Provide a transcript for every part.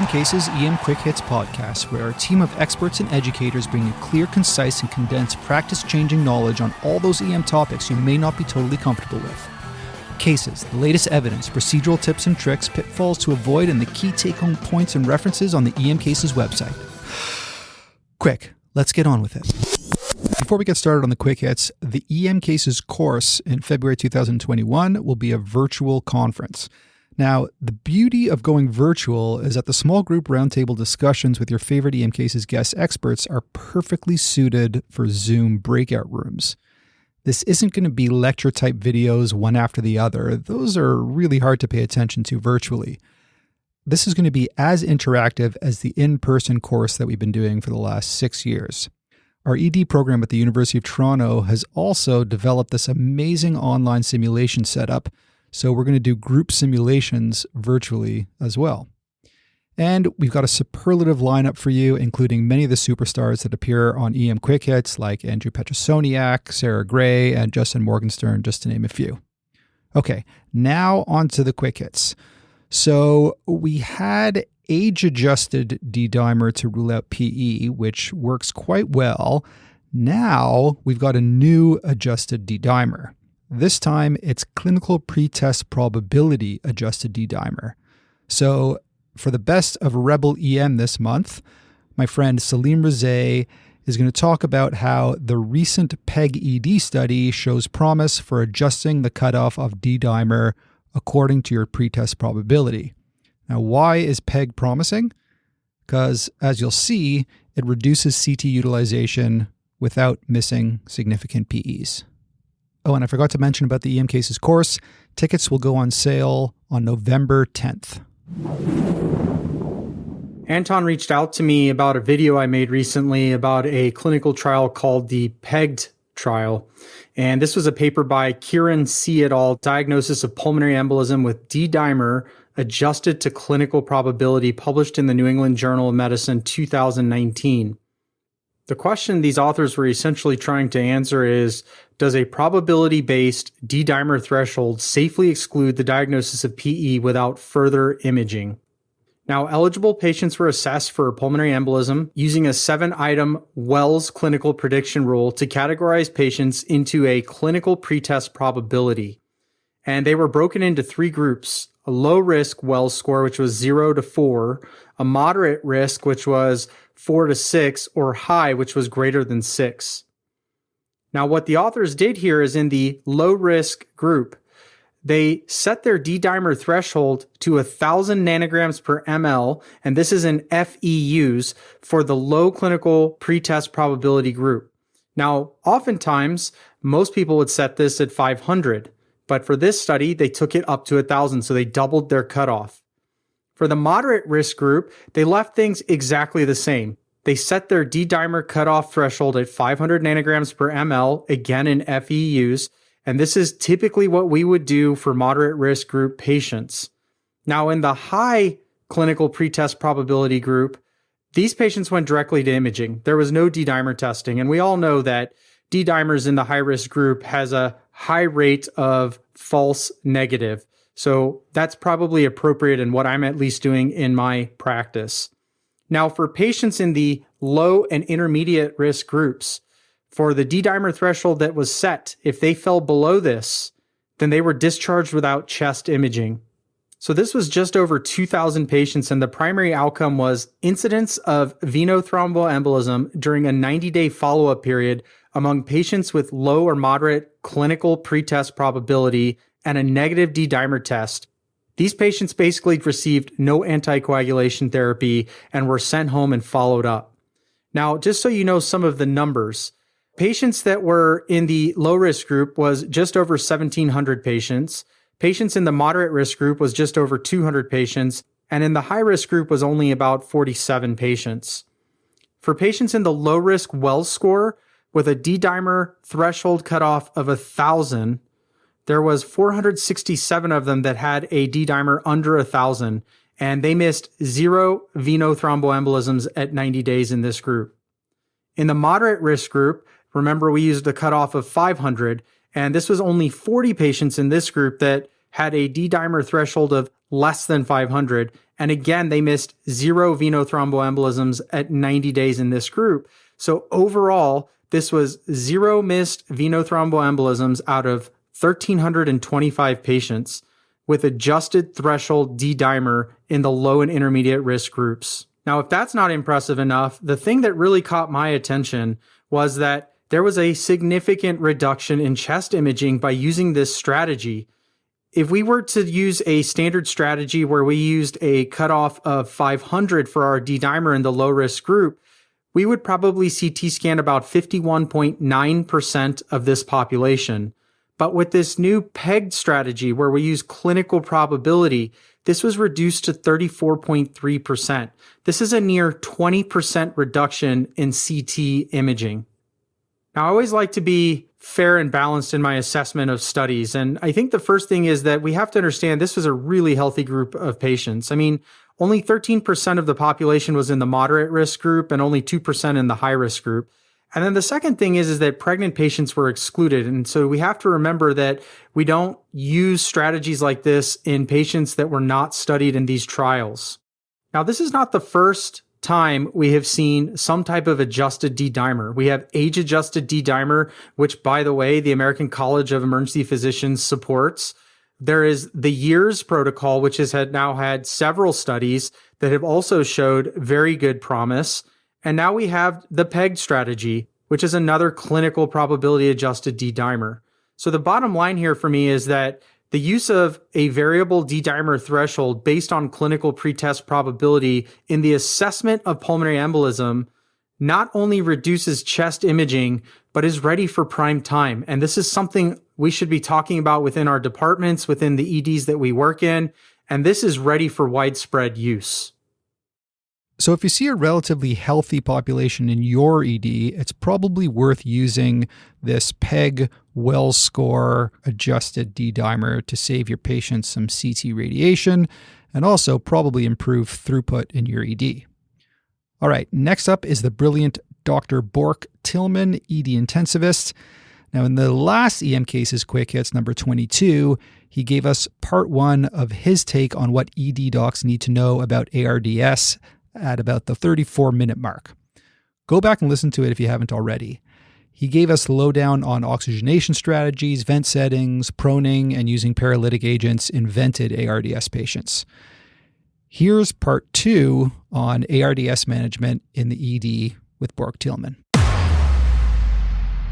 Cases EM Quick Hits podcast, where our team of experts and educators bring you clear, concise, and condensed practice-changing knowledge on all those EM topics you may not be totally comfortable with. Cases, the latest evidence, procedural tips and tricks, pitfalls to avoid, and the key take-home points and references on the EM Cases website. Quick, let's get on with it. Before we get started on the quick hits, the EM Cases course in February 2021 will be a virtual conference. Now, the beauty of going virtual is that the small group roundtable discussions with your favorite EM Cases guest experts are perfectly suited for Zoom breakout rooms. This isn't going to be lecture-type videos one after the other. Those are really hard to pay attention to virtually. This is going to be as interactive as the in-person course that we've been doing for the last 6 years. Our ED program at the University of Toronto has also developed this amazing online simulation setup, so we're going to do group simulations virtually as well. And we've got a superlative lineup for you, including many of the superstars that appear on EM Quick Hits, like Andrew Petrosoniak, Sarah Gray, and Justin Morgenstern, just to name a few. Okay, now on to the quick hits. So we had age-adjusted D-dimer to rule out PE, which works quite well. Now we've got a new adjusted D-dimer. This time, it's clinical pretest probability adjusted D-dimer. So for the best of Rebel EM this month, my friend Salim Rezaie is going to talk about how the recent PEG-ED study shows promise for adjusting the cutoff of D-dimer according to your pretest probability. Now, why is PEG promising? Because, as you'll see, it reduces CT utilization without missing significant PEs. Oh, and I forgot to mention about the EM Cases course. Tickets will go on sale on November 10th. Anton reached out to me about a video I made recently about a clinical trial called the PEG'd trial. And this was a paper by Kieran C. et al., Diagnosis of Pulmonary Embolism with D-dimer Adjusted to Clinical Probability, published in the New England Journal of Medicine 2019. The question these authors were essentially trying to answer is, does a probability-based D-dimer threshold safely exclude the diagnosis of PE without further imaging? Now, eligible patients were assessed for pulmonary embolism using a 7-item Wells clinical prediction rule to categorize patients into a clinical pretest probability. And they were broken into 3 groups: a low-risk Wells score, which was 0 to 4, a moderate risk, which was 4 to 6, or high, which was greater than 6. Now, what the authors did here is in the low-risk group, they set their D-dimer threshold to 1,000 nanograms per ml, and this is in FEUs for the low clinical pretest probability group. Now, oftentimes, most people would set this at 500, but for this study, they took it up to 1,000, so they doubled their cutoff. For the moderate risk group, they left things exactly the same. They set their D-dimer cutoff threshold at 500 nanograms per ml, again in FEUs, and this is typically what we would do for moderate risk group patients. Now, in the high clinical pretest probability group, these patients went directly to imaging. There was no D-dimer testing, and we all know that D-dimers in the high-risk group has a high rate of false negative. So that's probably appropriate in what I'm at least doing in my practice. Now, for patients in the low and intermediate risk groups, for the D-dimer threshold that was set, if they fell below this, then they were discharged without chest imaging. So this was just over 2,000 patients, and the primary outcome was incidence of venothromboembolism during a 90-day follow-up period among patients with low or moderate clinical pretest probability and a negative D-dimer test. These patients basically received no anticoagulation therapy and were sent home and followed up. Now, just so you know some of the numbers, patients that were in the low-risk group was just over 1,700 patients. Patients in the moderate risk group was just over 200 patients, and in the high-risk group was only about 47 patients. For patients in the low-risk Wells score with a D-dimer threshold cutoff of 1,000, there was 467 of them that had a D-dimer under 1,000, and they missed 0 venothromboembolisms at 90 days in this group. In the moderate risk group, remember we used a cutoff of 500, and this was only 40 patients in this group that had a D-dimer threshold of less than 500, And again, they missed 0 venothromboembolisms at 90 days in this group. So overall, this was 0 missed venothromboembolisms out of 1,325 patients with adjusted threshold D-dimer in the low and intermediate risk groups. Now, if that's not impressive enough, the thing that really caught my attention was that there was a significant reduction in chest imaging by using this strategy. If we were to use a standard strategy where we used a cutoff of 500 for our D-dimer in the low risk group, we would probably CT scan about 51.9% of this population. But with this new pegged strategy where we use clinical probability, this was reduced to 34.3%. This is a near 20% reduction in CT imaging. Now, I always like to be fair and balanced in my assessment of studies. And I think the first thing is that we have to understand this was a really healthy group of patients. I mean, only 13% of the population was in the moderate risk group and only 2% in the high risk group. And then the second thing is that pregnant patients were excluded. And so we have to remember that we don't use strategies like this in patients that were not studied in these trials. Now, this is not the first time we have seen some type of adjusted D-dimer. We have age-adjusted D-dimer, which, by the way, the American College of Emergency Physicians supports. There is the YEARS protocol, which has now had several studies that have also showed very good promise. And now we have the pegged strategy, which is another clinical probability-adjusted D-dimer. So the bottom line here for me is that the use of a variable D-dimer threshold based on clinical pretest probability in the assessment of pulmonary embolism not only reduces chest imaging, but is ready for prime time. And this is something we should be talking about within our departments, within the EDs that we work in, and this is ready for widespread use. So if you see a relatively healthy population in your ED, it's probably worth using this PEG Wells score adjusted D-dimer to save your patients some CT radiation and also probably improve throughput in your ED. All right, next up is the brilliant Dr. Bourke Tillmann, ED intensivist. Now, in the last EM Cases Quick Hits number 22, he gave us part 1 of his take on what ED docs need to know about ARDS at about the 34-minute mark. Go back and listen to it if you haven't already. He gave us the lowdown on oxygenation strategies, vent settings, proning, and using paralytic agents in vented ARDS patients. Here's part 2 on ARDS management in the ED with Bourke Tillmann.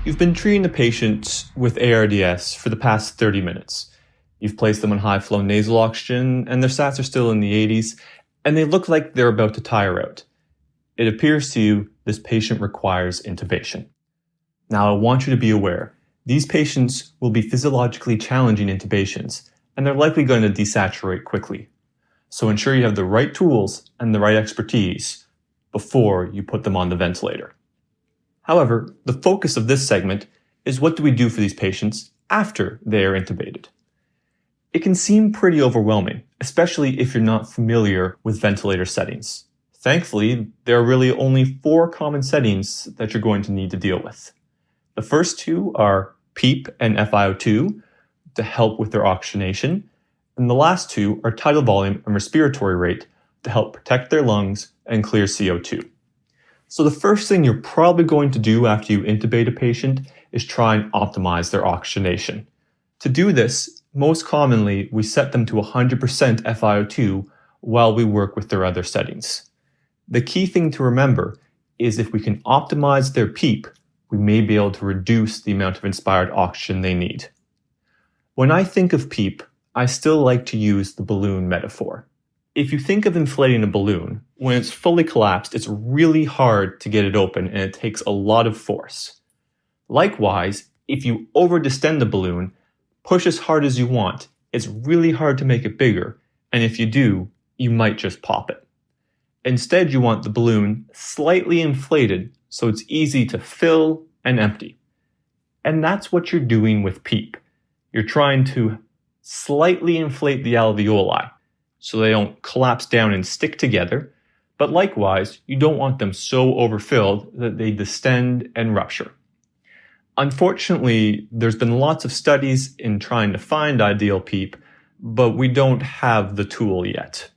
You've been treating a patient with ARDS for the past 30 minutes. You've placed them on high-flow nasal oxygen, and their sats are still in the 80s, and they look like they're about to tire out. It appears to you this patient requires intubation. Now, I want you to be aware, these patients will be physiologically challenging intubations, and they're likely going to desaturate quickly. So ensure you have the right tools and the right expertise before you put them on the ventilator. However, the focus of this segment is what do we do for these patients after they are intubated. It can seem pretty overwhelming, especially if you're not familiar with ventilator settings. Thankfully, there are really only 4 common settings that you're going to need to deal with. The first 2 are PEEP and FiO2 to help with their oxygenation, and the last 2 are tidal volume and respiratory rate to help protect their lungs and clear CO2. So the first thing you're probably going to do after you intubate a patient is try and optimize their oxygenation. To do this, most commonly, we set them to 100% FiO2 while we work with their other settings. The key thing to remember is if we can optimize their PEEP, we may be able to reduce the amount of inspired oxygen they need. When I think of PEEP, I still like to use the balloon metaphor. If you think of inflating a balloon, when it's fully collapsed, it's really hard to get it open and it takes a lot of force. Likewise, if you over-distend the balloon, push as hard as you want, it's really hard to make it bigger, and if you do, you might just pop it. Instead, you want the balloon slightly inflated so it's easy to fill and empty. And that's what you're doing with PEEP. You're trying to slightly inflate the alveoli so they don't collapse down and stick together, but likewise, you don't want them so overfilled that they distend and rupture. Unfortunately, there's been lots of studies in trying to find ideal PEEP, but we don't have the tool yet.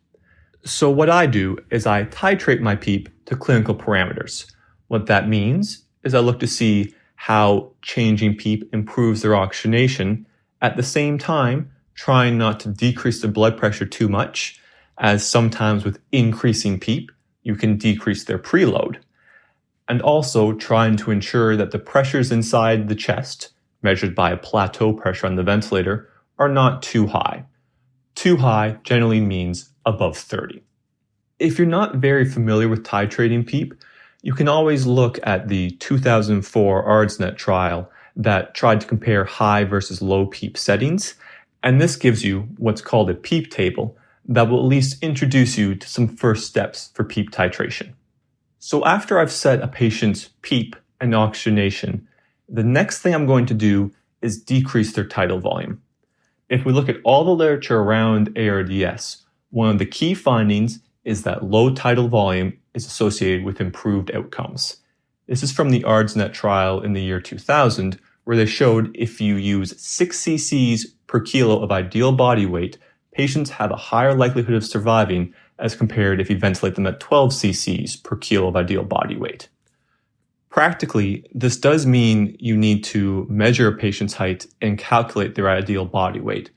So what I do is I titrate my PEEP to clinical parameters. What that means is I look to see how changing PEEP improves their oxygenation, at the same time trying not to decrease their blood pressure too much, as sometimes with increasing PEEP, you can decrease their preload. And also trying to ensure that the pressures inside the chest, measured by a plateau pressure on the ventilator, are not too high. Too high generally means above 30. If you're not very familiar with titrating PEEP, you can always look at the 2004 ARDS trial that tried to compare high versus low PEEP settings, and this gives you what's called a PEEP table that will at least introduce you to some first steps for PEEP titration. So after I've set a patient's PEEP and oxygenation, the next thing I'm going to do is decrease their tidal volume. If we look at all the literature around ARDS, one of the key findings is that low tidal volume is associated with improved outcomes. This is from the ARDS trial in the year 2000, where they showed if you use 6 cc's per kilo of ideal body weight, patients have a higher likelihood of surviving as compared if you ventilate them at 12 cc's per kilo of ideal body weight. Practically, this does mean you need to measure a patient's height and calculate their ideal body weight.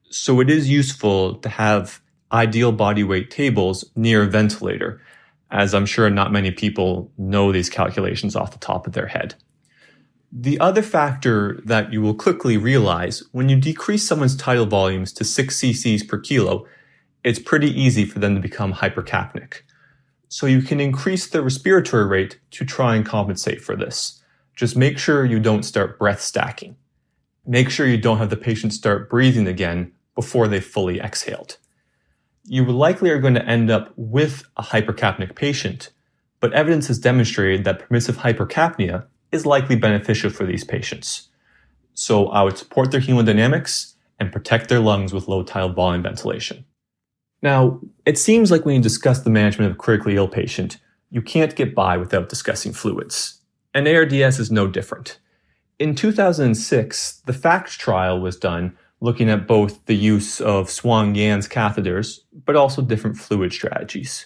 So it is useful to have ideal body weight tables near a ventilator, as I'm sure not many people know these calculations off the top of their head. The other factor that you will quickly realize when you decrease someone's tidal volumes to 6 cc's per kilo, it's pretty easy for them to become hypercapnic. So you can increase the respiratory rate to try and compensate for this. Just make sure you don't start breath stacking. Make sure you don't have the patient start breathing again before they fully exhaled. You likely are going to end up with a hypercapnic patient, but evidence has demonstrated that permissive hypercapnia is likely beneficial for these patients. So I would support their hemodynamics and protect their lungs with low tidal volume ventilation. Now, it seems like when you discuss the management of a critically ill patient, you can't get by without discussing fluids. And ARDS is no different. In 2006, the FACT trial was done looking at both the use of Swan-Ganz catheters, but also different fluid strategies.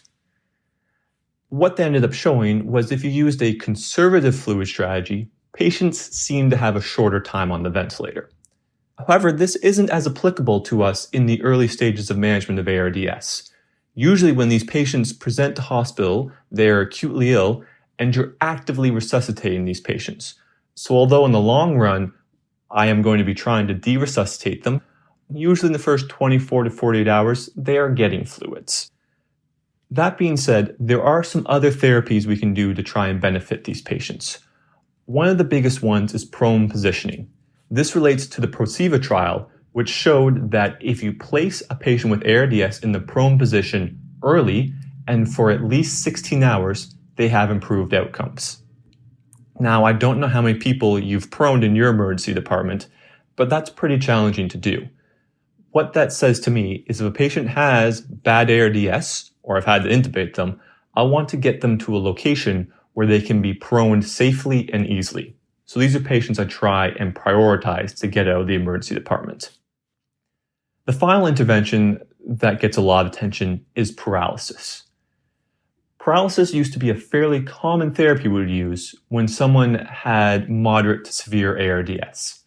What they ended up showing was if you used a conservative fluid strategy, patients seemed to have a shorter time on the ventilator. However, this isn't as applicable to us in the early stages of management of ARDS. Usually when these patients present to hospital, they're acutely ill, and you're actively resuscitating these patients. So although in the long run, I am going to be trying to de-resuscitate them, usually in the first 24 to 48 hours, they are getting fluids. That being said, there are some other therapies we can do to try and benefit these patients. One of the biggest ones is prone positioning. This relates to the PROCEVA trial, which showed that if you place a patient with ARDS in the prone position early and for at least 16 hours, they have improved outcomes. Now, I don't know how many people you've proned in your emergency department, but that's pretty challenging to do. What that says to me is if a patient has bad ARDS, or I've had to intubate them, I want to get them to a location where they can be proned safely and easily. So these are patients I try and prioritize to get out of the emergency department. The final intervention that gets a lot of attention is paralysis. Paralysis used to be a fairly common therapy we would use when someone had moderate to severe ARDS.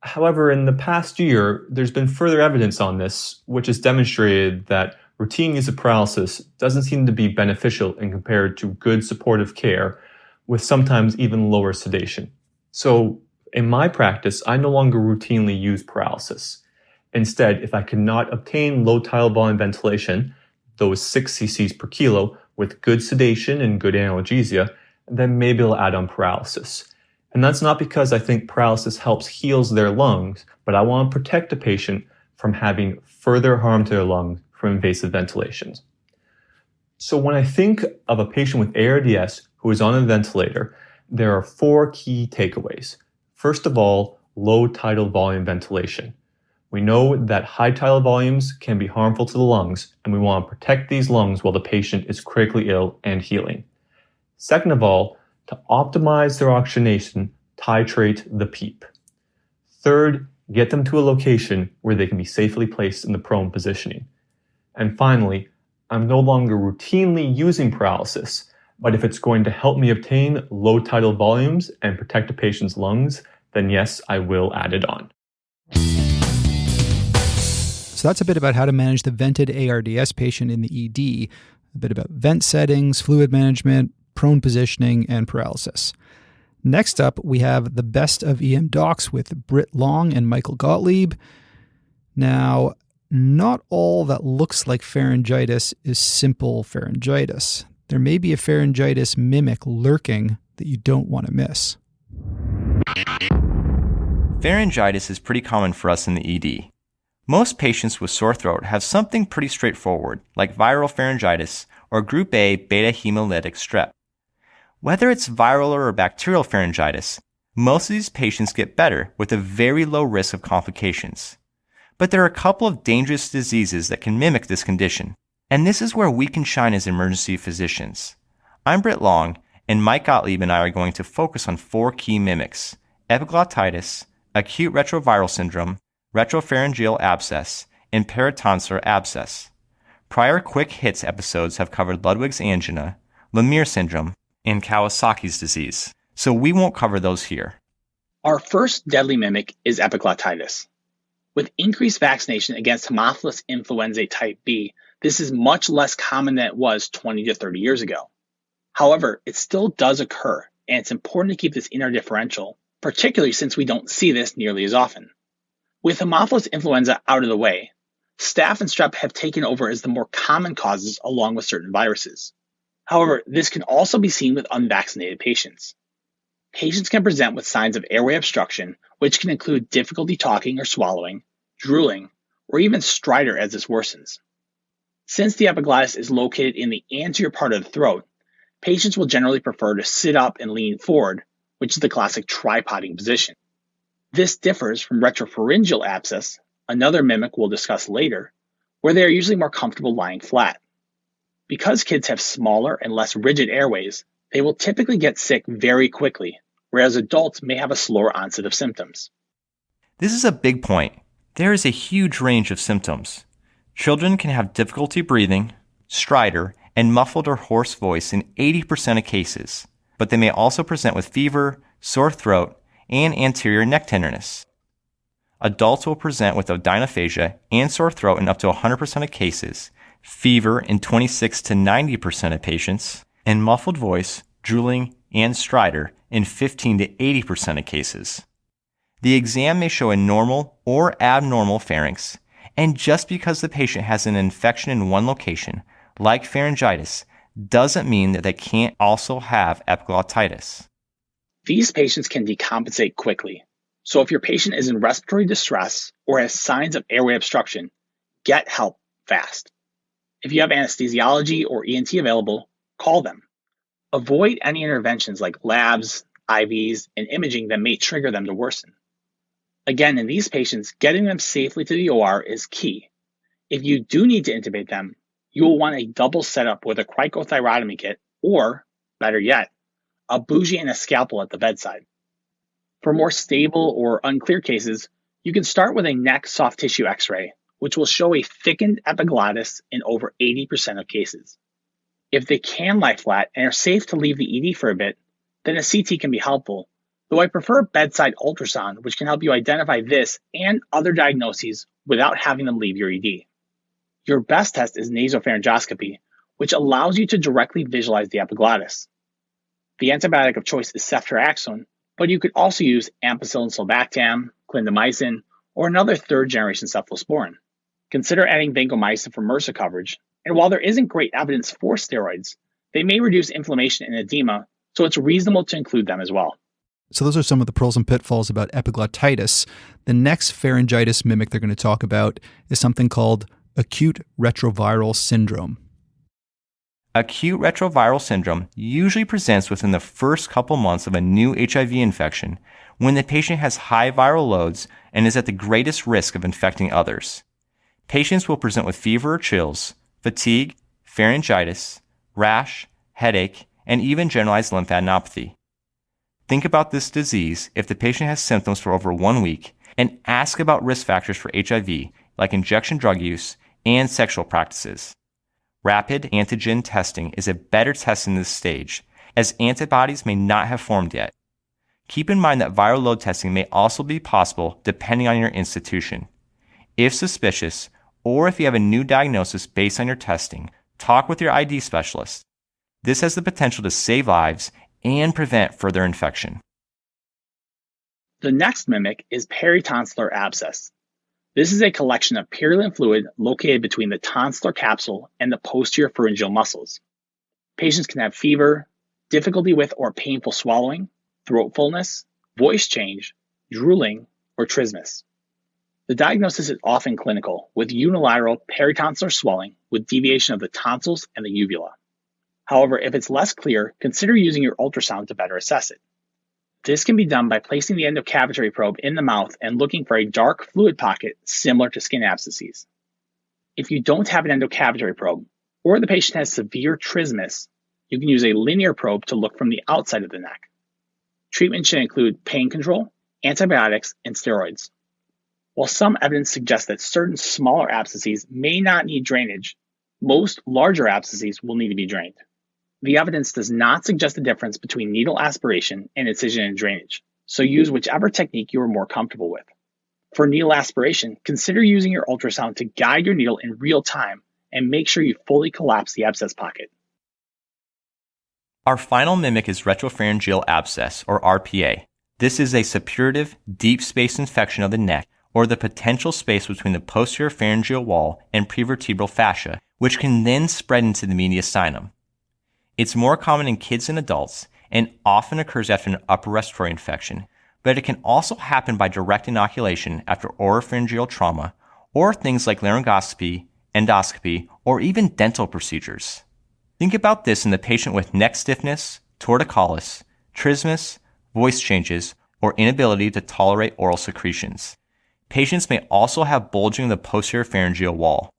However, in the past year, there's been further evidence on this, which has demonstrated that routine use of paralysis doesn't seem to be beneficial in compared to good supportive care, with sometimes even lower sedation. So in my practice, I no longer routinely use paralysis. Instead, if I cannot obtain low tidal volume ventilation, those 6 cc's per kilo, with good sedation and good analgesia, then maybe I'll add on paralysis. And that's not because I think paralysis helps heal their lungs, but I want to protect the patient from having further harm to their lungs from invasive ventilations. So when I think of a patient with ARDS who is on a ventilator, there are 4 key takeaways. First of all, low tidal volume ventilation. We know that high tidal volumes can be harmful to the lungs, and we want to protect these lungs while the patient is critically ill and healing. Second of all, to optimize their oxygenation, titrate the PEEP. Third, get them to a location where they can be safely placed in the prone positioning. And finally, I'm no longer routinely using paralysis, but if it's going to help me obtain low tidal volumes and protect a patient's lungs, then yes, I will add it on. So that's a bit about how to manage the vented ARDS patient in the ED, a bit about vent settings, fluid management, prone positioning, and paralysis. Next up, we have the best of EM docs with Brit Long and Michael Gottlieb. Now, not all that looks like pharyngitis is simple pharyngitis. There may be a pharyngitis mimic lurking that you don't want to miss. Pharyngitis is pretty common for us in the ED. Most patients with sore throat have something pretty straightforward, like viral pharyngitis or group A beta hemolytic strep. Whether it's viral or bacterial pharyngitis, most of these patients get better with a very low risk of complications. But there are a couple of dangerous diseases that can mimic this condition, and this is where we can shine as emergency physicians. I'm Brit Long, and Mike Gottlieb and I are going to focus on 4 key mimics: epiglottitis, acute retroviral syndrome, retropharyngeal abscess, and paratonsillar abscess. Prior Quick Hits episodes have covered Ludwig's angina, Lemire syndrome, and Kawasaki's disease, so we won't cover those here. Our first deadly mimic is epiglottitis. With increased vaccination against Haemophilus influenzae type B, this is much less common than it was 20 to 30 years ago. However, it still does occur, and it's important to keep this in our differential, particularly since we don't see this nearly as often. With Haemophilus influenza out of the way, staph and strep have taken over as the more common causes along with certain viruses. However, this can also be seen with unvaccinated patients. Patients can present with signs of airway obstruction, which can include difficulty talking or swallowing, drooling, or even stridor as this worsens. Since the epiglottis is located in the anterior part of the throat, patients will generally prefer to sit up and lean forward, which is the classic tripoding position. This differs from retropharyngeal abscess, another mimic we'll discuss later, where they are usually more comfortable lying flat. Because kids have smaller and less rigid airways, they will typically get sick very quickly, whereas adults may have a slower onset of symptoms. This is a big point. There is a huge range of symptoms. Children can have difficulty breathing, stridor, and muffled or hoarse voice in 80% of cases, but they may also present with fever, sore throat, and anterior neck tenderness. Adults will present with odynophagia and sore throat in up to 100% of cases, fever in 26 to 90% of patients, and muffled voice, drooling, and stridor in 15 to 80% of cases. The exam may show a normal or abnormal pharynx, and just because the patient has an infection in one location, like pharyngitis, doesn't mean that they can't also have epiglottitis. These patients can decompensate quickly, so if your patient is in respiratory distress or has signs of airway obstruction, get help fast. If you have anesthesiology or ENT available, call them. Avoid any interventions like labs, IVs, and imaging that may trigger them to worsen. Again, in these patients, getting them safely to the OR is key. If you do need to intubate them, you will want a double setup with a cricothyrotomy kit or, better yet, a bougie and a scalpel at the bedside. For more stable or unclear cases, you can start with a neck soft tissue x-ray, which will show a thickened epiglottis in over 80% of cases. If they can lie flat and are safe to leave the ED for a bit, then a CT can be helpful, though I prefer bedside ultrasound, which can help you identify this and other diagnoses without having them leave your ED. Your best test is nasopharyngoscopy, which allows you to directly visualize the epiglottis. The antibiotic of choice is ceftriaxone, but you could also use ampicillin sulbactam, clindamycin, or another third-generation cephalosporin. Consider adding vancomycin for MRSA coverage, and while there isn't great evidence for steroids, they may reduce inflammation and edema, so it's reasonable to include them as well. So those are some of the pearls and pitfalls about epiglottitis. The next pharyngitis mimic they're going to talk about is something called acute retroviral syndrome. Acute retroviral syndrome usually presents within the first couple months of a new HIV infection when the patient has high viral loads and is at the greatest risk of infecting others. Patients will present with fever or chills, fatigue, pharyngitis, rash, headache, and even generalized lymphadenopathy. Think about this disease if the patient has symptoms for over 1 week and ask about risk factors for HIV like injection drug use and sexual practices. Rapid antigen testing is a better test in this stage, as antibodies may not have formed yet. Keep in mind that viral load testing may also be possible depending on your institution. If suspicious, or if you have a new diagnosis based on your testing, talk with your ID specialist. This has the potential to save lives and prevent further infection. The next mimic is peritonsillar abscess. This is a collection of purulent fluid located between the tonsillar capsule and the posterior pharyngeal muscles. Patients can have fever, difficulty with or painful swallowing, throat fullness, voice change, drooling, or trismus. The diagnosis is often clinical, with unilateral peritonsillar swelling with deviation of the tonsils and the uvula. However, if it's less clear, consider using your ultrasound to better assess it. This can be done by placing the endocavitary probe in the mouth and looking for a dark fluid pocket similar to skin abscesses. If you don't have an endocavitary probe, or the patient has severe trismus, you can use a linear probe to look from the outside of the neck. Treatment should include pain control, antibiotics, and steroids. While some evidence suggests that certain smaller abscesses may not need drainage, most larger abscesses will need to be drained. The evidence does not suggest a difference between needle aspiration and incision and drainage, so use whichever technique you are more comfortable with. For needle aspiration, consider using your ultrasound to guide your needle in real time and make sure you fully collapse the abscess pocket. Our final mimic is retropharyngeal abscess, or RPA. This is a suppurative, deep space infection of the neck, or the potential space between the posterior pharyngeal wall and prevertebral fascia, which can then spread into the mediastinum. It's more common in kids and adults, and often occurs after an upper respiratory infection, but it can also happen by direct inoculation after oropharyngeal trauma, or things like laryngoscopy, endoscopy, or even dental procedures. Think about this in the patient with neck stiffness, torticollis, trismus, voice changes, or inability to tolerate oral secretions. Patients may also have bulging of the posterior pharyngeal wall.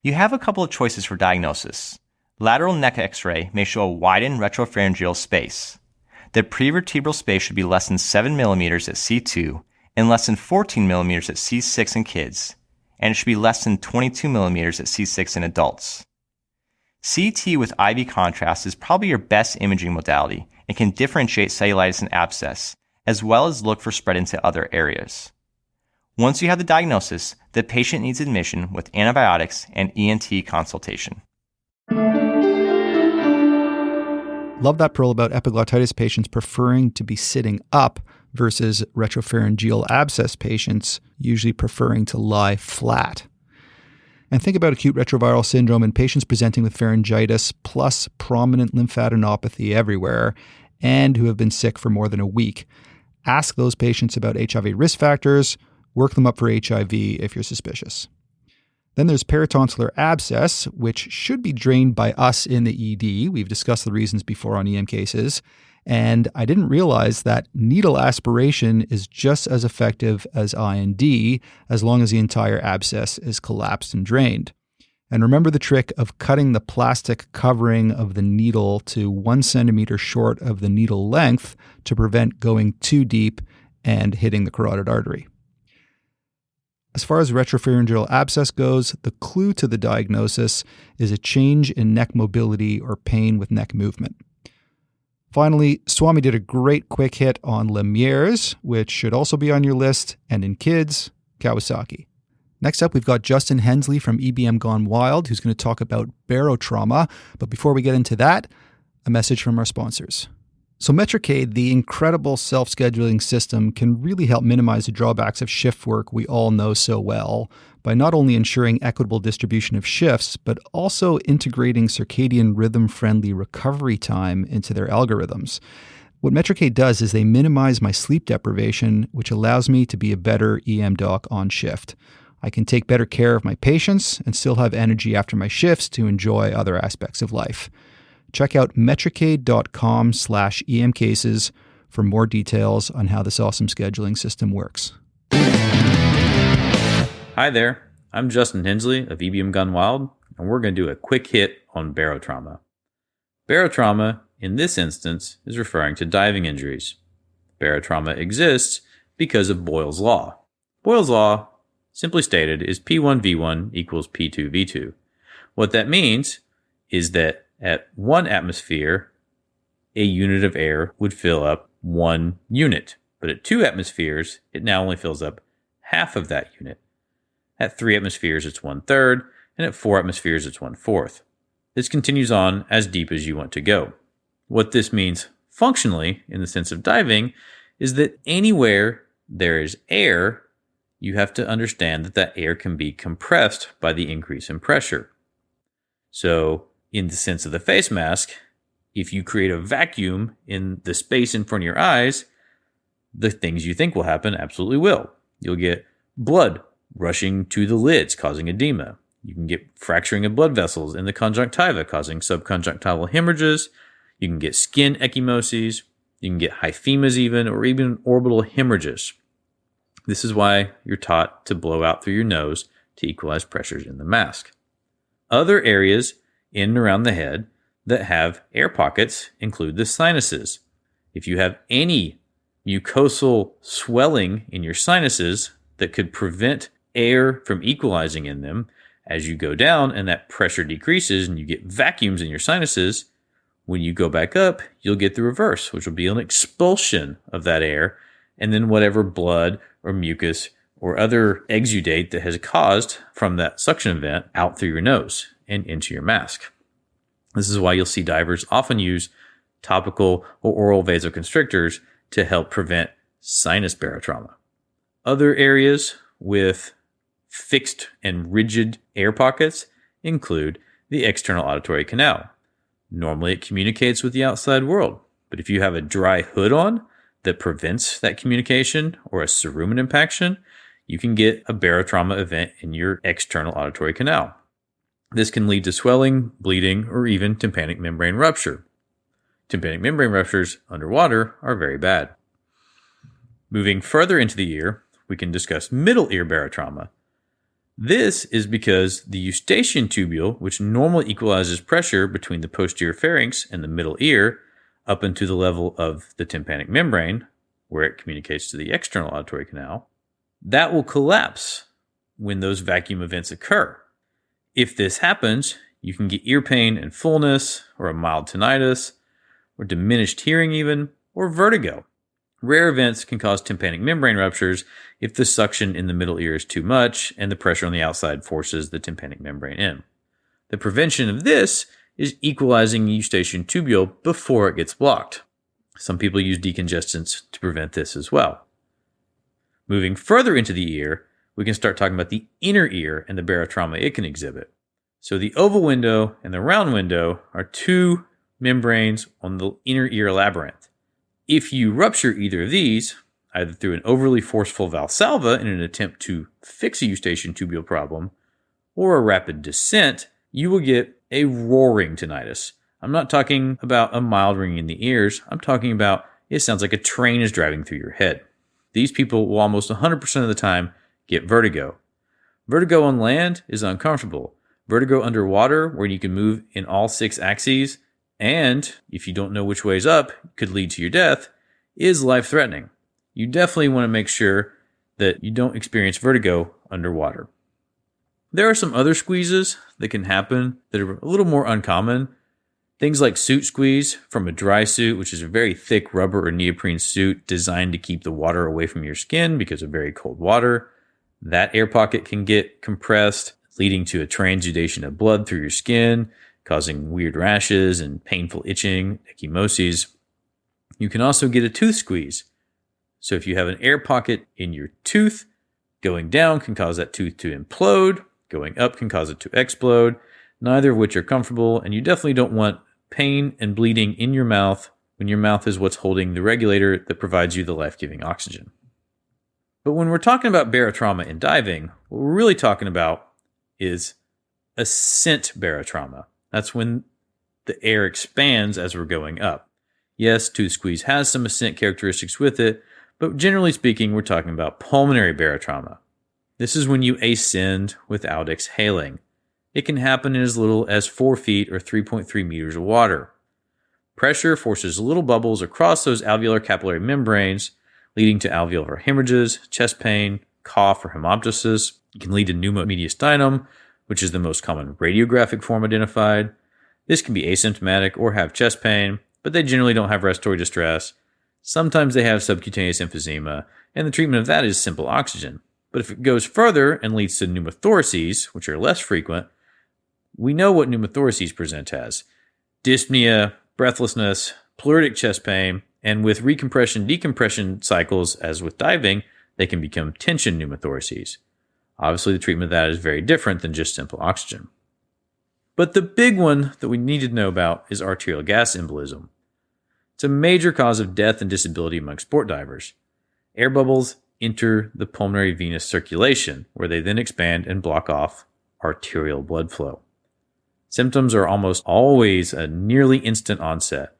You have a couple of choices for diagnosis. Lateral neck x-ray may show a widened retropharyngeal space. The prevertebral space should be less than 7 mm at C2 and less than 14 mm at C6 in kids, and it should be less than 22 mm at C6 in adults. CT with IV contrast is probably your best imaging modality and can differentiate cellulitis and abscess, as well as look for spread into other areas. Once you have the diagnosis, the patient needs admission with antibiotics and ENT consultation. Love that pearl about epiglottitis patients preferring to be sitting up versus retropharyngeal abscess patients usually preferring to lie flat. And think about acute retroviral syndrome in patients presenting with pharyngitis plus prominent lymphadenopathy everywhere and who have been sick for more than a week. Ask those patients about HIV risk factors, work them up for HIV if you're suspicious. Then there's peritonsillar abscess, which should be drained by us in the ED. We've discussed the reasons before on EM cases. And I didn't realize that needle aspiration is just as effective as IND as long as the entire abscess is collapsed and drained. And remember the trick of cutting the plastic covering of the needle to 1 centimeter short of the needle length to prevent going too deep and hitting the carotid artery. As far as retropharyngeal abscess goes, the clue to the diagnosis is a change in neck mobility or pain with neck movement. Finally, Swami did a great quick hit on Lemierre's, which should also be on your list, and in kids, Kawasaki. Next up, we've got Justin Hensley from EBM Gone Wild, who's going to talk about barotrauma. But before we get into that, a message from our sponsors. So Metricade, the incredible self-scheduling system, can really help minimize the drawbacks of shift work we all know so well by not only ensuring equitable distribution of shifts, but also integrating circadian rhythm-friendly recovery time into their algorithms. What Metricade does is they minimize my sleep deprivation, which allows me to be a better EM doc on shift. I can take better care of my patients and still have energy after my shifts to enjoy other aspects of life. Check out metricade.com/emcases for more details on how this awesome scheduling system works. Hi there, I'm Justin Hensley of EBM Gone Wild, and we're going to do a quick hit on barotrauma. Barotrauma, in this instance, is referring to diving injuries. Barotrauma exists because of Boyle's Law. Boyle's Law, simply stated, is P1V1 equals P2V2, What that means is that at 1 atmosphere, a unit of air would fill up 1 unit. But at 2 atmospheres, it now only fills up half of that unit. At 3 atmospheres, it's 1/3, and at 4 atmospheres, it's 1/4. This continues on as deep as you want to go. What this means functionally, in the sense of diving, is that anywhere there is air, you have to understand that that air can be compressed by the increase in pressure. So, in the sense of the face mask, if you create a vacuum in the space in front of your eyes, the things you think will happen absolutely will. You'll get blood rushing to the lids, causing edema. You can get fracturing of blood vessels in the conjunctiva, causing subconjunctival hemorrhages. You can get skin ecchymoses. You can get hyphemas even, or even orbital hemorrhages. This is why you're taught to blow out through your nose to equalize pressures in the mask. Other areas in and around the head that have air pockets include the sinuses. If you have any mucosal swelling in your sinuses that could prevent air from equalizing in them, as you go down and that pressure decreases and you get vacuums in your sinuses, when you go back up, you'll get the reverse, which will be an expulsion of that air, and then whatever blood or mucus or other exudate that has caused from that suction event out through your nose and into your mask. This is why you'll see divers often use topical or oral vasoconstrictors to help prevent sinus barotrauma. Other areas with fixed and rigid air pockets include the external auditory canal. Normally it communicates with the outside world, but if you have a dry hood on that prevents that communication or a cerumen impaction, you can get a barotrauma event in your external auditory canal. This can lead to swelling, bleeding, or even tympanic membrane rupture. Tympanic membrane ruptures underwater are very bad. Moving further into the ear, we can discuss middle ear barotrauma. This is because the eustachian tubule, which normally equalizes pressure between the posterior pharynx and the middle ear up into the level of the tympanic membrane, where it communicates to the external auditory canal, that will collapse when those vacuum events occur. If this happens, you can get ear pain and fullness, or a mild tinnitus, or diminished hearing even, or vertigo. Rare events can cause tympanic membrane ruptures if the suction in the middle ear is too much and the pressure on the outside forces the tympanic membrane in. The prevention of this is equalizing eustachian tubule before it gets blocked. Some people use decongestants to prevent this as well. Moving further into the ear, we can start talking about the inner ear and the barotrauma it can exhibit. So the oval window and the round window are two membranes on the inner ear labyrinth. If you rupture either of these, either through an overly forceful valsalva in an attempt to fix a eustachian tubule problem, or a rapid descent, you will get a roaring tinnitus. I'm not talking about a mild ringing in the ears. I'm talking about it sounds like a train is driving through your head. These people will almost 100% of the time get vertigo. Vertigo on land is uncomfortable. Vertigo underwater, where you can move in all 6 axes, and if you don't know which way is up, could lead to your death, is life-threatening. You definitely want to make sure that you don't experience vertigo underwater. There are some other squeezes that can happen that are a little more uncommon. Things like suit squeeze from a dry suit, which is a very thick rubber or neoprene suit designed to keep the water away from your skin because of very cold water. That air pocket can get compressed, leading to a transudation of blood through your skin, causing weird rashes and painful itching, ecchymoses. You can also get a tooth squeeze. So if you have an air pocket in your tooth, going down can cause that tooth to implode, going up can cause it to explode, neither of which are comfortable, and you definitely don't want pain and bleeding in your mouth when your mouth is what's holding the regulator that provides you the life-giving oxygen. But when we're talking about barotrauma in diving, what we're really talking about is ascent barotrauma. That's when the air expands as we're going up. Yes, tooth squeeze has some ascent characteristics with it, but generally speaking, we're talking about pulmonary barotrauma. This is when you ascend without exhaling. It can happen in as little as 4 feet or 3.3 meters of water. Pressure forces little bubbles across those alveolar capillary membranes, leading to alveolar hemorrhages, chest pain, cough, or hemoptysis. It can lead to pneumomediastinum, which is the most common radiographic form identified. This can be asymptomatic or have chest pain, but they generally don't have respiratory distress. Sometimes they have subcutaneous emphysema, and the treatment of that is simple oxygen. But if it goes further and leads to pneumothoraces, which are less frequent, we know what pneumothoraces present as: dyspnea, breathlessness, pleuritic chest pain, and with recompression-decompression cycles, as with diving, they can become tension pneumothoraces. Obviously, the treatment of that is very different than just simple oxygen. But the big one that we need to know about is arterial gas embolism. It's a major cause of death and disability among sport divers. Air bubbles enter the pulmonary venous circulation, where they then expand and block off arterial blood flow. Symptoms are almost always a nearly instant onset,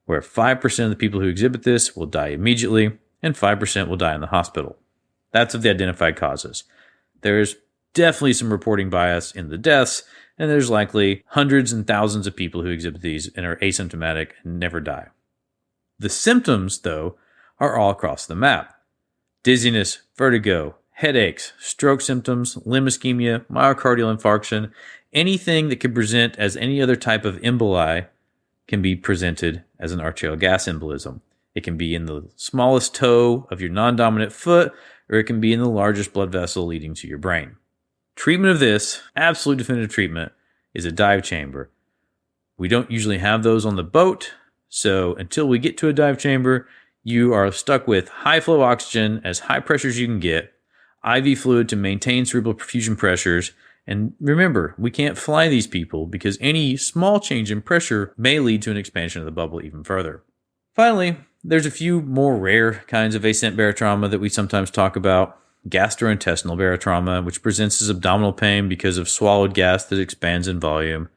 where 5% of the people who exhibit this will die immediately, and 5% will die in the hospital. That's of the identified causes. There's definitely some reporting bias in the deaths, and there's likely hundreds and thousands of people who exhibit these and are asymptomatic and never die. The symptoms, though, are all across the map. Dizziness, vertigo, headaches, stroke symptoms, limb ischemia, myocardial infarction, anything that could present as any other type of emboli can be presented as an arterial gas embolism. It can be in the smallest toe of your non-dominant foot, or it can be in the largest blood vessel leading to your brain. Treatment of this, absolute definitive treatment, is a dive chamber. We don't usually have those on the boat, so until we get to a dive chamber, you are stuck with high flow oxygen as high pressure as you can get, IV fluid to maintain cerebral perfusion pressures, and remember, we can't fly these people because any small change in pressure may lead to an expansion of the bubble even further. Finally, there's a few more rare kinds of ascent barotrauma that we sometimes talk about. Gastrointestinal barotrauma, which presents as abdominal pain because of swallowed gas that expands in volume,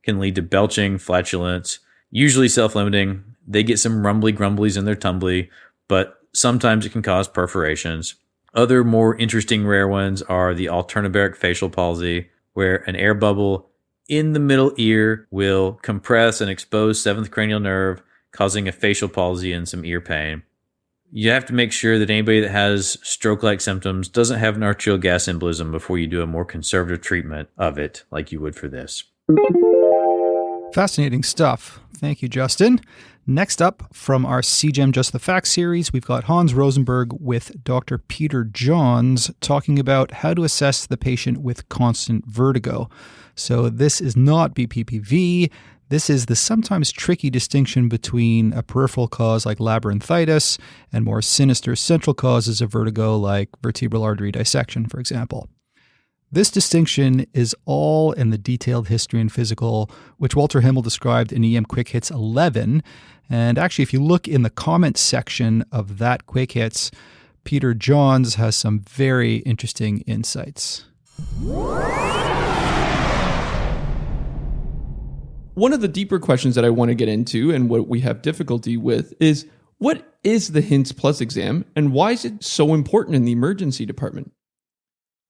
can lead to belching, flatulence, usually self-limiting. They get some rumbly grumblies in their tumbly, but sometimes it can cause perforations. Other more interesting rare ones are the alternobaric facial palsy, where an air bubble in the middle ear will compress and expose seventh cranial nerve, causing a facial palsy and some ear pain. You have to make sure that anybody that has stroke-like symptoms doesn't have an arterial gas embolism before you do a more conservative treatment of it, like you would for this. Fascinating stuff. Thank you, Justin. Next up, from our CGEM Just the Facts series, we've got Hans Rosenberg with Dr. Peter Johns talking about how to assess the patient with constant vertigo. So this is not BPPV. This is the sometimes tricky distinction between a peripheral cause like labyrinthitis and more sinister central causes of vertigo like vertebral artery dissection, for example. This distinction is all in the detailed history and physical, which Walter Himmel described in EM Quick Hits 11. And actually, if you look in the comments section of that Quick Hits, Peter Johns has some very interesting insights. One of the deeper questions that I want to get into and what we have difficulty with is, what is the HINTS Plus exam and why is it so important in the emergency department?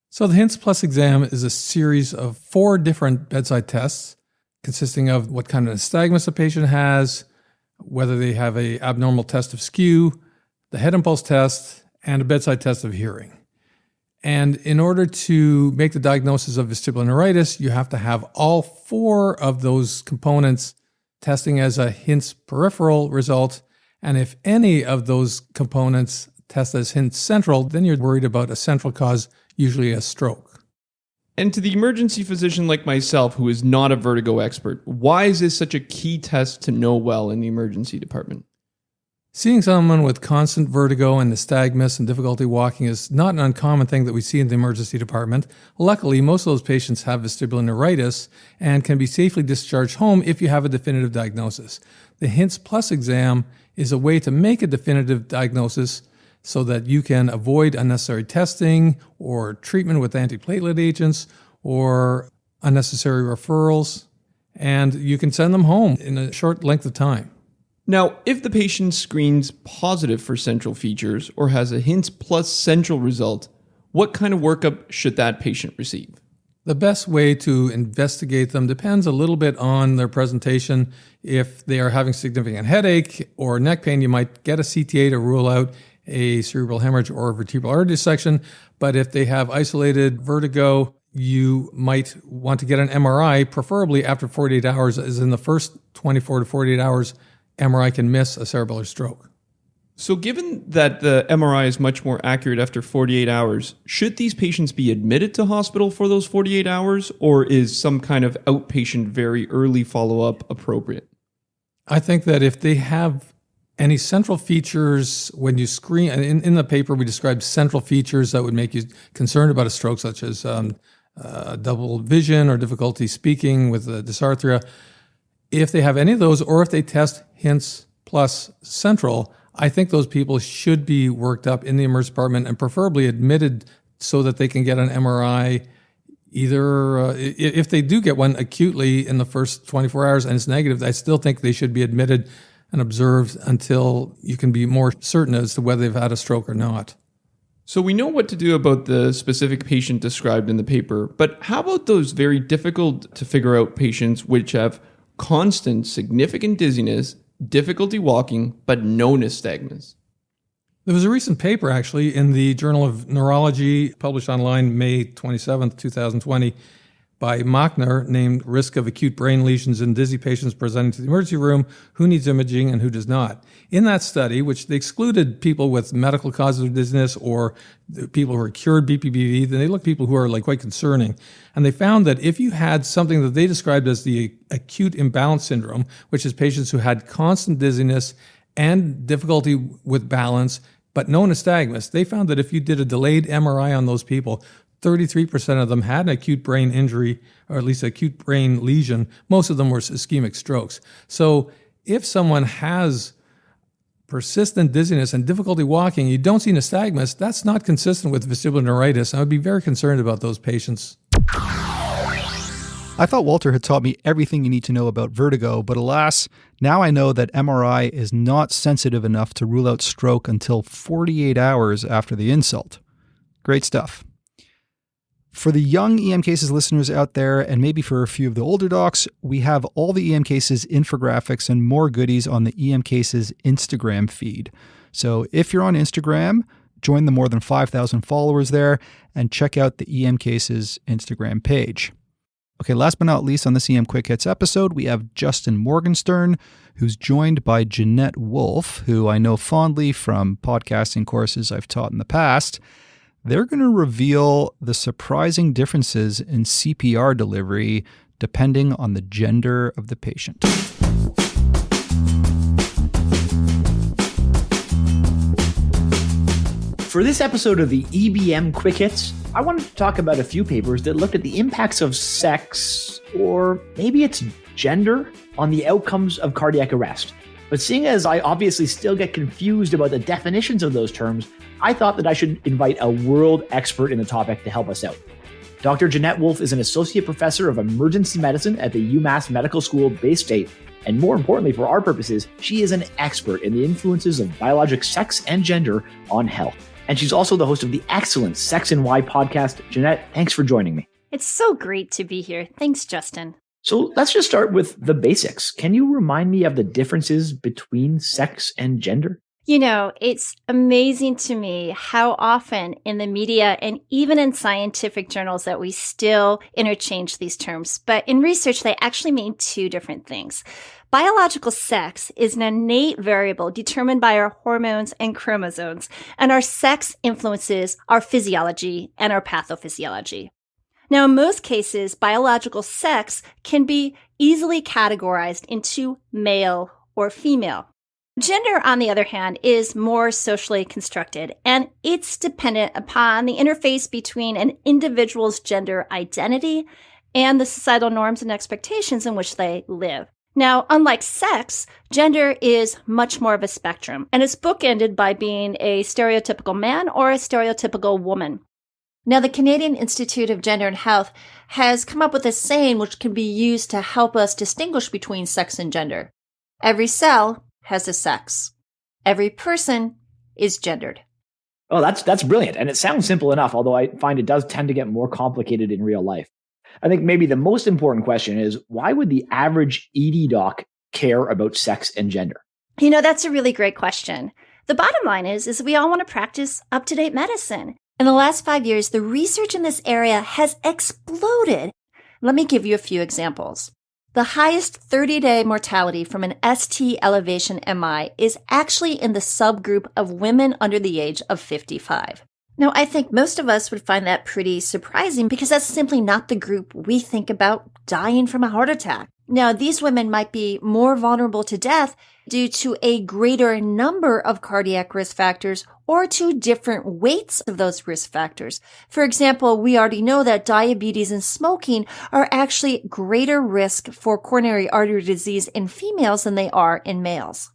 So the HINTS Plus exam is a series of 4 different bedside tests consisting of what kind of nystagmus a patient has, whether they have an abnormal test of skew, the head impulse test, and a bedside test of hearing. And in order to make the diagnosis of vestibular neuritis, you have to have all 4 of those components testing as a HINTS peripheral result. And if any of those components test as HINTS central, then you're worried about a central cause, usually a stroke. And to the emergency physician like myself, who is not a vertigo expert, why is this such a key test to know well in the emergency department? Seeing someone with constant vertigo and nystagmus and difficulty walking is not an uncommon thing that we see in the emergency department. Luckily, most of those patients have vestibular neuritis and can be safely discharged home if you have a definitive diagnosis. The HINTS Plus exam is a way to make a definitive diagnosis so that you can avoid unnecessary testing or treatment with antiplatelet agents or unnecessary referrals, and you can send them home in a short length of time. Now, if the patient screens positive for central features or has a HINTS Plus central result, what kind of workup should that patient receive? The best way to investigate them depends a little bit on their presentation. If they are having significant headache or neck pain, you might get a CTA to rule out a cerebral hemorrhage or vertebral artery dissection. But if they have isolated vertigo, you might want to get an MRI, preferably after 48 hours, as in the first 24 to 48 hours, MRI can miss a cerebellar stroke. So given that the MRI is much more accurate after 48 hours, should these patients be admitted to hospital for those 48 hours, or is some kind of outpatient, very early follow-up appropriate? I think that if they have any central features when you screen, in the paper we described central features that would make you concerned about a stroke, such as double vision or difficulty speaking with dysarthria. If they have any of those, or if they test HINTS plus central, I think those people should be worked up in the emergency department and preferably admitted so that they can get an MRI either, if they do get one acutely in the first 24 hours and it's negative, I still think they should be admitted and observed until you can be more certain as to whether they've had a stroke or not. So we know what to do about the specific patient described in the paper, but how about those very difficult to figure out patients which have constant significant dizziness, difficulty walking, but no nystagmus? There was a recent paper, actually, in the Journal of Neurology, published online May 27th, 2020, by Machner, named Risk of Acute Brain Lesions in Dizzy Patients Presenting to the Emergency Room, Who Needs Imaging and Who Does Not. In that study, which they excluded people with medical causes of dizziness or people who are cured BPPV, then they looked at people who are quite concerning. And they found that if you had something that they described as the acute imbalance syndrome, which is patients who had constant dizziness and difficulty with balance, but no nystagmus, they found that if you did a delayed MRI on those people, 33% of them had an acute brain injury, or at least acute brain lesion. Most of them were ischemic strokes. So if someone has persistent dizziness and difficulty walking, you don't see nystagmus, that's not consistent with vestibular neuritis. I would be very concerned about those patients. I thought Walter had taught me everything you need to know about vertigo, but alas, now I know that MRI is not sensitive enough to rule out stroke until 48 hours after the insult. Great stuff. For the young EM Cases listeners out there, and maybe for a few of the older docs, we have all the EM Cases infographics and more goodies on the EM Cases Instagram feed. So if you're on Instagram, join the more than 5,000 followers there and check out the EM Cases Instagram page. Okay, last but not least on this EM Quick Hits episode, we have Justin Morgenstern, who's joined by Jeannette Wolfe, who I know fondly from podcasting courses I've taught in the past. They're going to reveal the surprising differences in CPR delivery depending on the gender of the patient. For this episode of the EBM Quick Hits, I wanted to talk about a few papers that looked at the impacts of sex, or maybe it's gender, on the outcomes of cardiac arrest. But seeing as I obviously still get confused about the definitions of those terms, I thought that I should invite a world expert in the topic to help us out. Dr. Jeannette Wolfe is an associate professor of emergency medicine at the UMass Medical School Bay State. And more importantly, for our purposes, she is an expert in the influences of biologic sex and gender on health. And she's also the host of the excellent Sex and Why podcast. Jeannette, thanks for joining me. It's so great to be here. Thanks, Justin. So let's just start with the basics. Can you remind me of the differences between sex and gender? You know, it's amazing to me how often in the media and even in scientific journals that we still interchange these terms. But in research, they actually mean two different things. Biological sex is an innate variable determined by our hormones and chromosomes, and our sex influences our physiology and our pathophysiology. Now, in most cases, biological sex can be easily categorized into male or female. Gender, on the other hand, is more socially constructed, and it's dependent upon the interface between an individual's gender identity and the societal norms and expectations in which they live. Now, unlike sex, gender is much more of a spectrum, and it's bookended by being a stereotypical man or a stereotypical woman. Now, the Canadian Institute of Gender and Health has come up with a saying which can be used to help us distinguish between sex and gender. Every cell has a sex. Every person is gendered. Oh, that's brilliant. And it sounds simple enough, although I find it does tend to get more complicated in real life. I think maybe the most important question is, why would the average ED doc care about sex and gender? You know, that's a really great question. The bottom line is we all want to practice up-to-date medicine. In the last 5 years, the research in this area has exploded. Let me give you a few examples. The highest 30-day mortality from an ST elevation MI is actually in the subgroup of women under the age of 55. Now, I think most of us would find that pretty surprising because that's simply not the group we think about dying from a heart attack. Now, these women might be more vulnerable to death due to a greater number of cardiac risk factors or to different weights of those risk factors. For example, we already know that diabetes and smoking are actually greater risk for coronary artery disease in females than they are in males.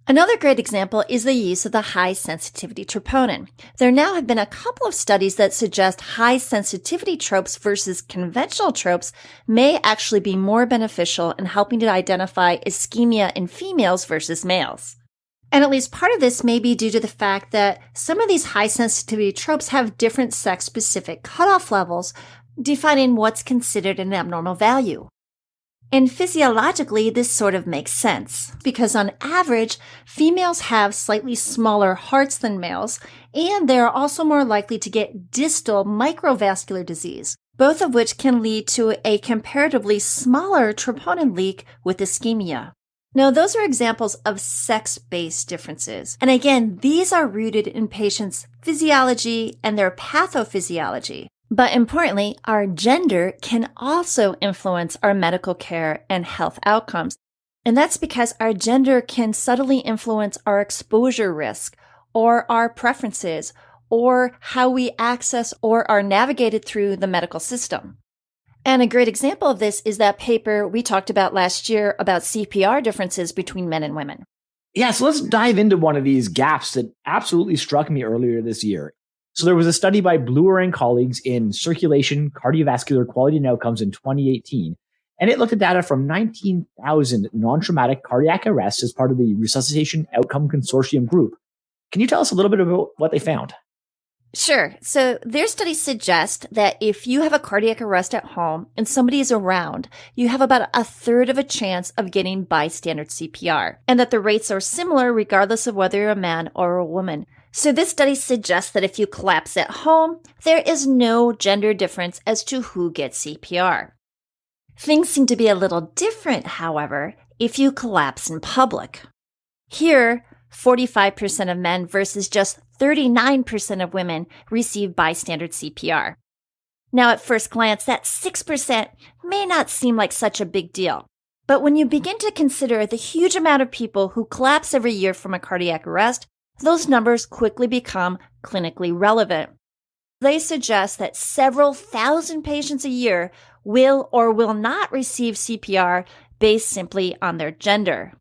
Another great example is the use of the high sensitivity troponin. There now have been a couple of studies that suggest high sensitivity tropes versus conventional tropes may actually be more beneficial in helping to identify ischemia in females versus males. And at least part of this may be due to the fact that some of these high sensitivity tropes have different sex-specific cutoff levels, defining what's considered an abnormal value. And physiologically, this sort of makes sense because on average, females have slightly smaller hearts than males, and they're also more likely to get distal microvascular disease, both of which can lead to a comparatively smaller troponin leak with ischemia. Now, those are examples of sex-based differences. And again, these are rooted in patients' physiology and their pathophysiology. But importantly, our gender can also influence our medical care and health outcomes. And that's because our gender can subtly influence our exposure risk or our preferences or how we access or are navigated through the medical system. And a great example of this is that paper we talked about last year about CPR differences between men and women. Yeah, so let's dive into one of these gaps that absolutely struck me earlier this year. So there was a study by Bluer and colleagues in Circulation, Cardiovascular Quality and Outcomes in 2018, and it looked at data from 19,000 non-traumatic cardiac arrests as part of the Resuscitation Outcome Consortium group. Can you tell us a little bit about what they found? Sure. So their studies suggest that if you have a cardiac arrest at home and somebody is around, you have about a third of a chance of getting bystander CPR, and that the rates are similar regardless of whether you're a man or a woman. So this study suggests that if you collapse at home, there is no gender difference as to who gets CPR. Things seem to be a little different, however, if you collapse in public. Here, 45% of men versus just 39% of women receive bystander CPR. Now, at first glance, that 6% may not seem like such a big deal. But when you begin to consider the huge amount of people who collapse every year from a cardiac arrest, those numbers quickly become clinically relevant. They suggest that several thousand patients a year will or will not receive CPR based simply on their gender.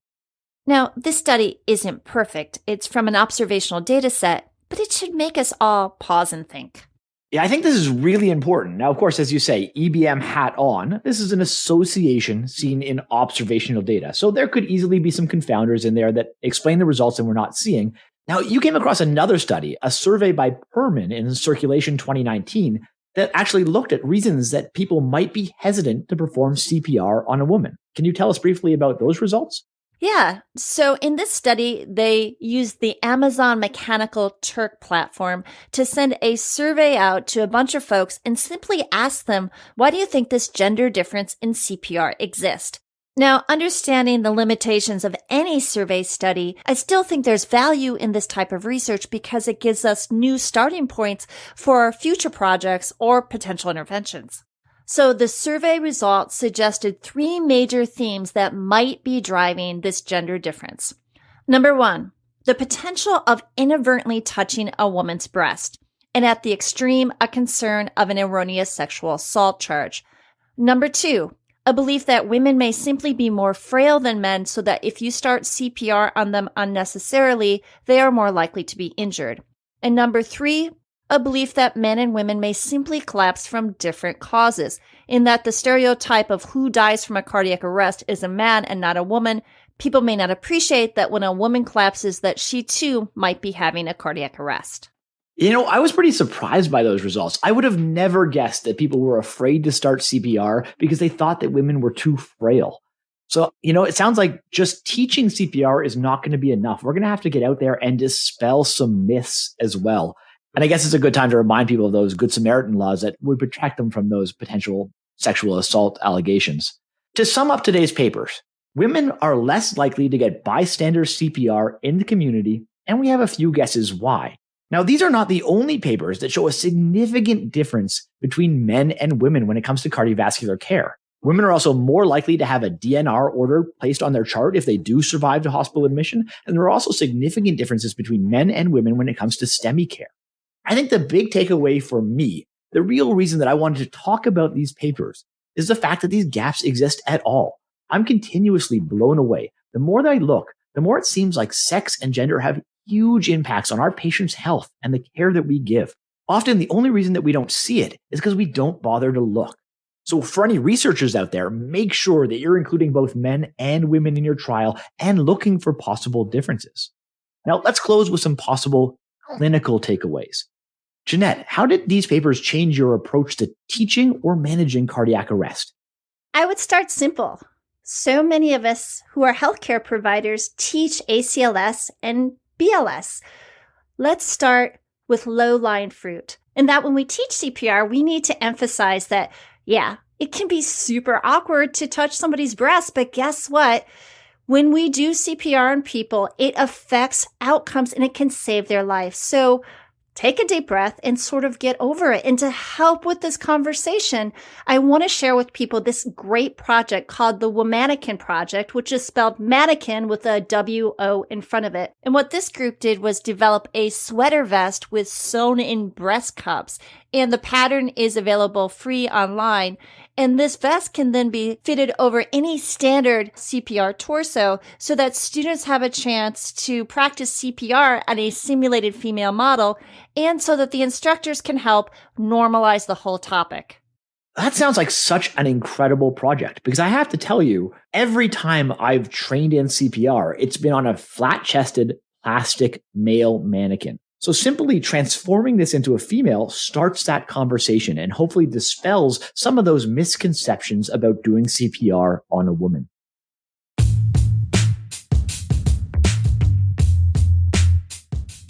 Now, this study isn't perfect. It's from an observational data set, but it should make us all pause and think. Yeah, I think this is really important. Now, of course, as you say, EBM hat on, this is an association seen in observational data. So there could easily be some confounders in there that explain the results that we're not seeing. Now, you came across another study, a survey by Perman in Circulation 2019, that actually looked at reasons that people might be hesitant to perform CPR on a woman. Can you tell us briefly about those results? Yeah. So in this study, they used the Amazon Mechanical Turk platform to send a survey out to a bunch of folks and simply ask them, why do you think this gender difference in CPR exists? Now, understanding the limitations of any survey study, I still think there's value in this type of research because it gives us new starting points for future projects or potential interventions. So the survey results suggested 3 major themes that might be driving this gender difference. Number 1, the potential of inadvertently touching a woman's breast, and at the extreme, a concern of an erroneous sexual assault charge. Number 2, a belief that women may simply be more frail than men so that if you start CPR on them unnecessarily, they are more likely to be injured. And number 3, a belief that men and women may simply collapse from different causes, in that the stereotype of who dies from a cardiac arrest is a man and not a woman. People may not appreciate that when a woman collapses that she too might be having a cardiac arrest. You know, I was pretty surprised by those results. I would have never guessed that people were afraid to start CPR because they thought that women were too frail. So, it sounds like just teaching CPR is not going to be enough. We're going to have to get out there and dispel some myths as well. And I guess it's a good time to remind people of those Good Samaritan laws that would protect them from those potential sexual assault allegations. To sum up today's papers, women are less likely to get bystander CPR in the community, and we have a few guesses why. Now, these are not the only papers that show a significant difference between men and women when it comes to cardiovascular care. Women are also more likely to have a DNR order placed on their chart if they do survive to hospital admission, and there are also significant differences between men and women when it comes to STEMI care. I think the big takeaway for me, the real reason that I wanted to talk about these papers, is the fact that these gaps exist at all. I'm continuously blown away. The more that I look, the more it seems like sex and gender have huge impacts on our patients' health and the care that we give. Often the only reason that we don't see it is because we don't bother to look. So for any researchers out there, make sure that you're including both men and women in your trial and looking for possible differences. Now let's close with some possible clinical takeaways. Jeannette, how did these papers change your approach to teaching or managing cardiac arrest? I would start simple. So many of us who are healthcare providers teach ACLS and BLS. Let's start with low-lying fruit. And that when we teach CPR, we need to emphasize that, yeah, it can be super awkward to touch somebody's breast, but guess what? When we do CPR on people, it affects outcomes and it can save their life. So take a deep breath and sort of get over it. And to help with this conversation, I want to share with people this great project called the Womanican Project, which is spelled mannequin with a W-O in front of it. And what this group did was develop a sweater vest with sewn-in breast cups. And the pattern is available free online. And this vest can then be fitted over any standard CPR torso so that students have a chance to practice CPR on a simulated female model and so that the instructors can help normalize the whole topic. That sounds like such an incredible project because I have to tell you, every time I've trained in CPR, it's been on a flat-chested plastic male mannequin. So simply transforming this into a female starts that conversation and hopefully dispels some of those misconceptions about doing CPR on a woman.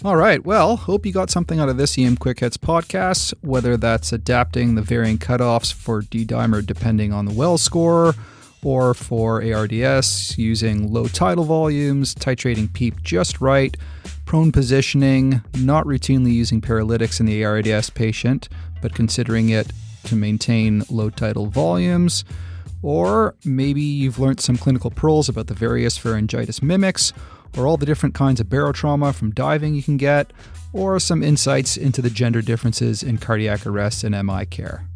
All right. Well, hope you got something out of this EM Quick Hits podcast, whether that's adapting the varying cutoffs for D-dimer depending on the well score, or for ARDS, using low tidal volumes, titrating PEEP just right, prone positioning, not routinely using paralytics in the ARDS patient, but considering it to maintain low tidal volumes, or maybe you've learned some clinical pearls about the various pharyngitis mimics, or all the different kinds of barotrauma from diving you can get, or some insights into the gender differences in cardiac arrest and MI care.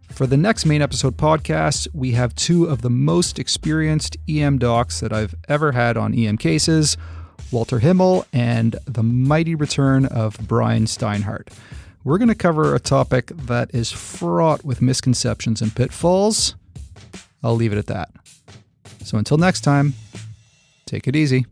For the next main episode podcast, we have two of the most experienced EM docs that I've ever had on EM cases, Walter Himmel and the mighty return of Brian Steinhardt. We're going to cover a topic that is fraught with misconceptions and pitfalls. I'll leave it at that. So until next time, take it easy.